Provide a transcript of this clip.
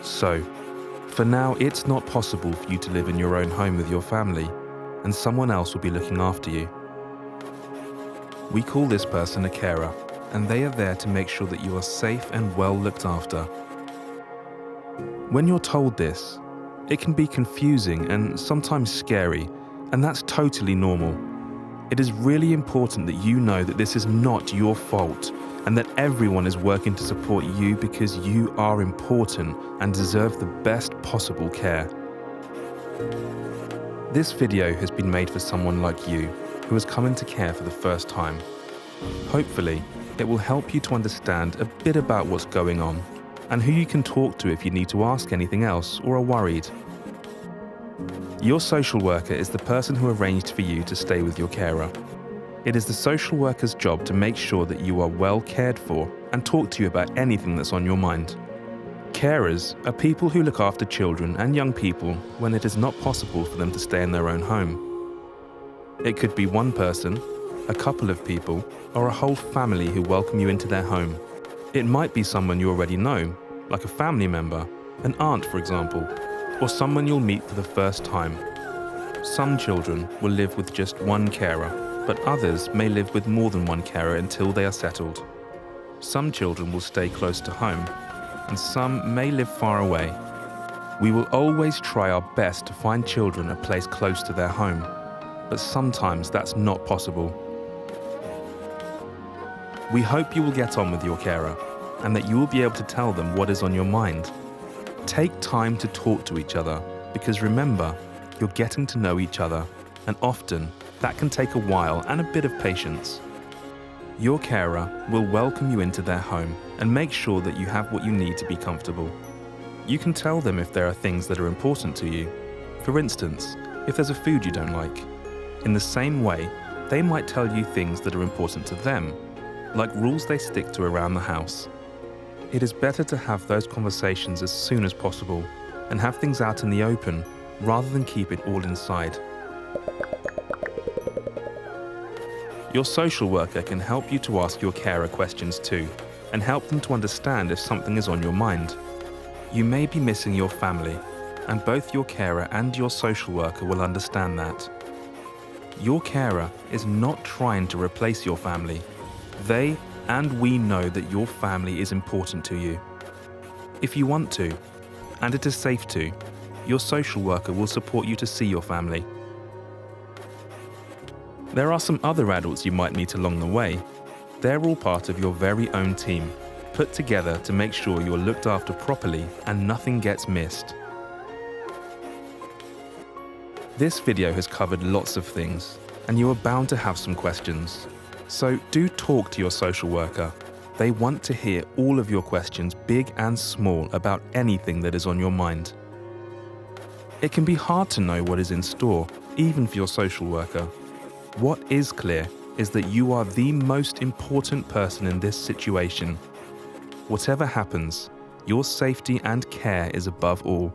So, for now, it's not possible for you to live in your own home with your family, and someone else will be looking after you. We call this person a carer, and they are there to make sure that you are safe and well looked after. When you're told this, it can be confusing and sometimes scary, and that's totally normal. It is really important that you know that this is not your fault and that everyone is working to support you because you are important and deserve the best possible care. This video has been made for someone like you who has come into care for the first time. Hopefully, it will help you to understand a bit about what's going on and who you can talk to if you need to ask anything else or are worried. Your social worker is the person who arranged for you to stay with your carer. It is the social worker's job to make sure that you are well cared for and talk to you about anything that's on your mind. Carers are people who look after children and young people when it is not possible for them to stay in their own home. It could be one person, a couple of people, or a whole family who welcome you into their home. It might be someone you already know, like a family member, an aunt for example, or someone you'll meet for the first time. Some children will live with just one carer, but others may live with more than one carer until they are settled. Some children will stay close to home, and some may live far away. We will always try our best to find children a place close to their home, but sometimes that's not possible. We hope you will get on with your carer, and that you will be able to tell them what is on your mind. Take time to talk to each other, because remember, you're getting to know each other, and often that can take a while and a bit of patience. Your carer will welcome you into their home and make sure that you have what you need to be comfortable. You can tell them if there are things that are important to you. For instance, if there's a food you don't like. In the same way, they might tell you things that are important to them, like rules they stick to around the house. It is better to have those conversations as soon as possible and have things out in the open rather than keep it all inside. Your social worker can help you to ask your carer questions too and help them to understand if something is on your mind. You may be missing your family, and both your carer and your social worker will understand that. Your carer is not trying to replace your family. They and we know that your family is important to you. If you want to, and it is safe to, your social worker will support you to see your family. There are some other adults you might meet along the way. They're all part of your very own team, put together to make sure you're looked after properly and nothing gets missed. This video has covered lots of things, and you are bound to have some questions. So do talk to your social worker. They want to hear all of your questions, big and small, about anything that is on your mind. It can be hard to know what is in store, even for your social worker. What is clear is that you are the most important person in this situation. Whatever happens, your safety and care is above all.